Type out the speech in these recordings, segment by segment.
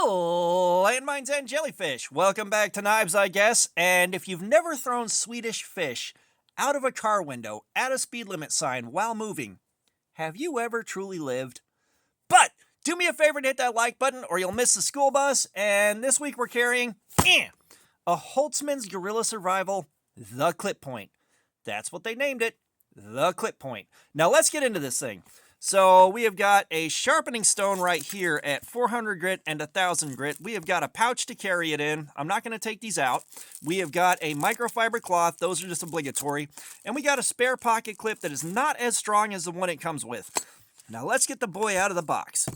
Landmines and jellyfish. Welcome back to Knives, I guess. And if you've never thrown Swedish fish out of a car window at a speed limit sign while moving, have you ever truly lived? But do me a favor and hit that like button or you'll miss the school bus. And this week we're carrying a Holtzman's Gorilla Survival, the Clip Point. That's what they named it, the Clip Point. Now let's get into this thing. So we have got a sharpening stone right here at 400 grit and 1000 grit. We have got a pouch to carry it in. I'm not going to take these out. We have got a microfiber cloth. Those are just obligatory. And we got a spare pocket clip that is not as strong as the one it comes with. Now let's get the boy out of the box.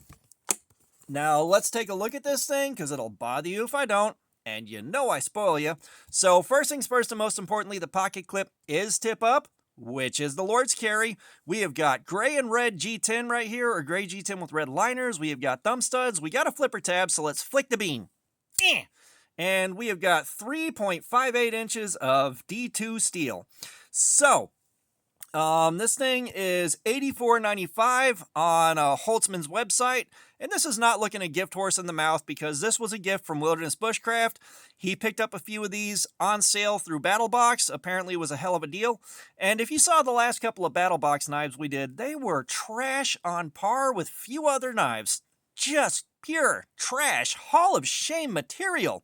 Now let's take a look at this thing because it'll bother you if I don't. And you know I spoil you. So first things first and most importantly, the pocket clip is tip up, which is the Lord's carry. We have got gray and red G10 right here, or gray G10 with red liners. We have got thumb studs. We got a flipper tab, so let's flick the bean. And we have got 3.58 inches of D2 steel. So, this thing is $84.95 on Holtzman's website. And this is not looking a gift horse in the mouth because this was a gift from Wilderness Bushcraft. He picked up a few of these on sale through BattleBox. Apparently it was a hell of a deal. And if you saw the last couple of BattleBox knives we did, they were trash on par with few other knives. Just pure trash, hall of shame material.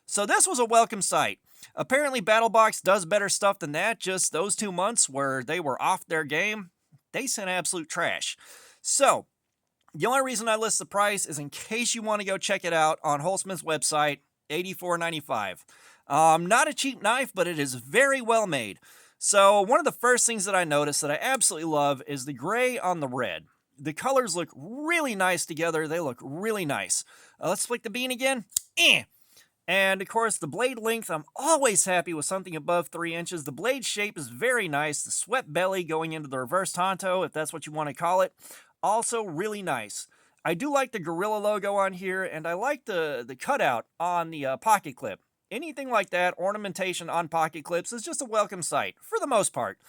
So this was a welcome sight. Apparently BattleBox does better stuff than that. Just those 2 months where they were off their game, they sent absolute trash. So the only reason I list the price is in case you want to go check it out on Holtzman's website, $84.95. Not a cheap knife, but it is very well made. So one of the first things that I noticed that I absolutely love is the gray on the red. The colors look really nice together. They look really nice. Let's flick the bean again. And of course, the blade length, I'm always happy with something above 3 inches. The blade shape is very nice. The swept belly going into the reverse Tonto, if that's what you want to call it, also really nice. I do like the Gorilla logo on here, and I like the cutout on the pocket clip. Anything like that, ornamentation on pocket clips, is just a welcome sight, for the most part.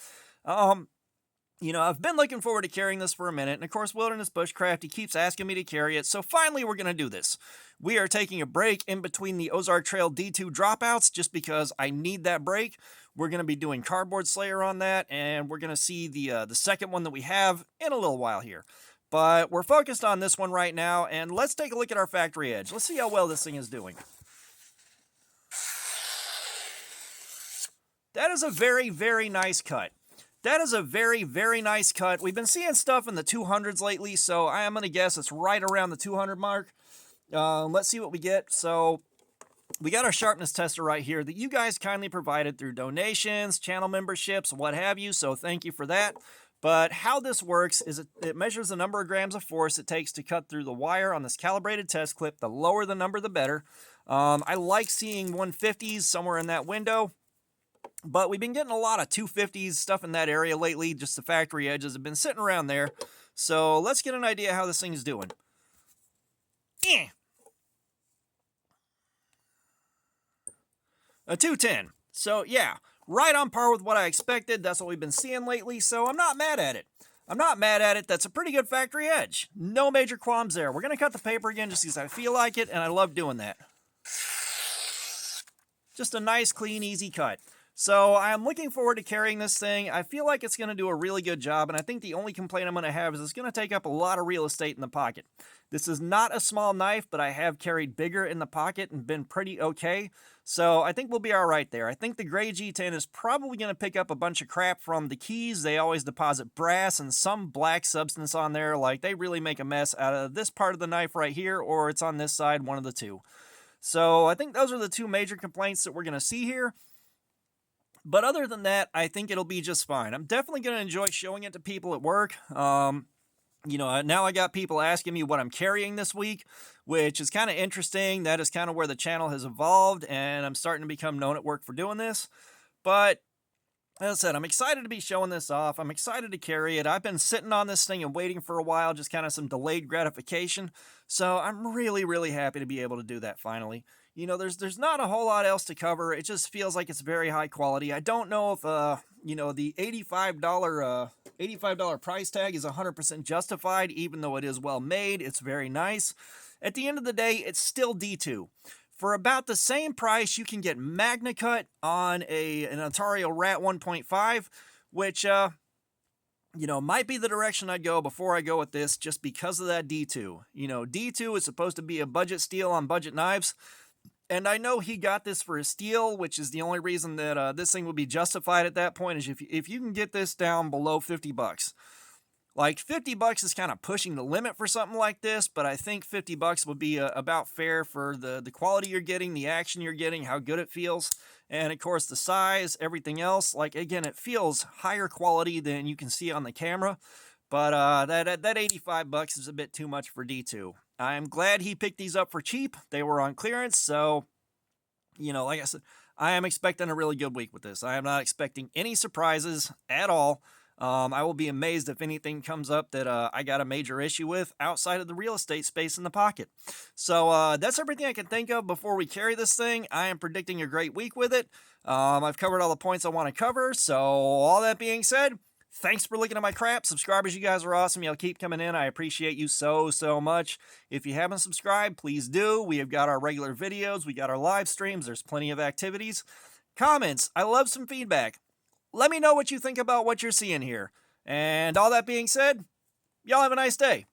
You know, I've been looking forward to carrying this for a minute, and of course, Wilderness Bushcraft, he keeps asking me to carry it, so finally we're going to do this. We are taking a break in between the Ozark Trail D2 dropouts, just because I need that break. We're going to be doing Cardboard Slayer on that, and we're going to see the second one that we have in a little while here. But we're focused on this one right now, and let's take a look at our factory edge. Let's see how well this thing is doing. That is a very, very nice cut. That is a very, very nice cut. We've been seeing stuff in the 200s lately, so I am going to guess it's right around the 200 mark. Let's see what we get. So we got our sharpness tester right here that you guys kindly provided through donations, channel memberships, what have you, so thank you for that. But how this works is it measures the number of grams of force it takes to cut through the wire on this calibrated test clip. The lower the number, the better. I like seeing 150s somewhere in that window. But we've been getting a lot of 250s, stuff in that area lately. Just the factory edges have been sitting around there. So let's get an idea how this thing is doing. A 210. So yeah, right on par with what I expected. That's what we've been seeing lately, so I'm not mad at it. I'm not mad at it. That's a pretty good factory edge. No major qualms there. We're going to cut the paper again just because I feel like it, and I love doing that. Just a nice, clean, easy cut. So I'm looking forward to carrying this thing. I feel like it's going to do a really good job, and I think the only complaint I'm going to have is it's going to take up a lot of real estate in the pocket. This is not a small knife, but I have carried bigger in the pocket and been pretty okay. So I think we'll be all right there. I think the gray G10 is probably going to pick up a bunch of crap from the keys. They always deposit brass and some black substance on there. Like, they really make a mess out of this part of the knife right here, or it's on this side, one of the two. So I think those are the two major complaints that we're going to see here. But other than that, I think it'll be just fine. I'm definitely going to enjoy showing it to people at work. You know, now I got people asking me what I'm carrying this week, which is kind of interesting. That is kind of where the channel has evolved, and I'm starting to become known at work for doing this. But as I said, I'm excited to be showing this off. I'm excited to carry it. I've been sitting on this thing and waiting for a while, just kind of some delayed gratification. So I'm really, really happy to be able to do that finally. You know, there's not a whole lot else to cover. It just feels like it's very high quality. I don't know if, you know, the $85 price tag is 100% justified, even though it is well made. It's very nice. At the end of the day, it's still D2. For about the same price, you can get Magna Cut on an Ontario Rat 1.5, which might be the direction I'd go before I go with this, just because of that D2. D2 is supposed to be a budget steel on budget knives, and I know he got this for a steal, which is the only reason that this thing would be justified at that point, is if you can get this down below $50. Like, $50 is kind of pushing the limit for something like this, but I think $50 would be about fair for the quality you're getting, the action you're getting, how good it feels, and of course the size, everything else. Like, again, it feels higher quality than you can see on the camera, but that $85 is a bit too much for D2. I'm glad he picked these up for cheap. They were on clearance, so, like I said, I am expecting a really good week with this. I am not expecting any surprises at all. I will be amazed if anything comes up that I got a major issue with outside of the real estate space in the pocket. So that's everything I can think of before we carry this thing. I am predicting a great week with it. I've covered all the points I want to cover. So all that being said, thanks for looking at my crap. Subscribers, you guys are awesome. Y'all keep coming in. I appreciate you so much. If you haven't subscribed, please do. We have got our regular videos. We got our live streams. There's plenty of activities. Comments. I love some feedback. Let me know what you think about what you're seeing here. And all that being said, y'all have a nice day.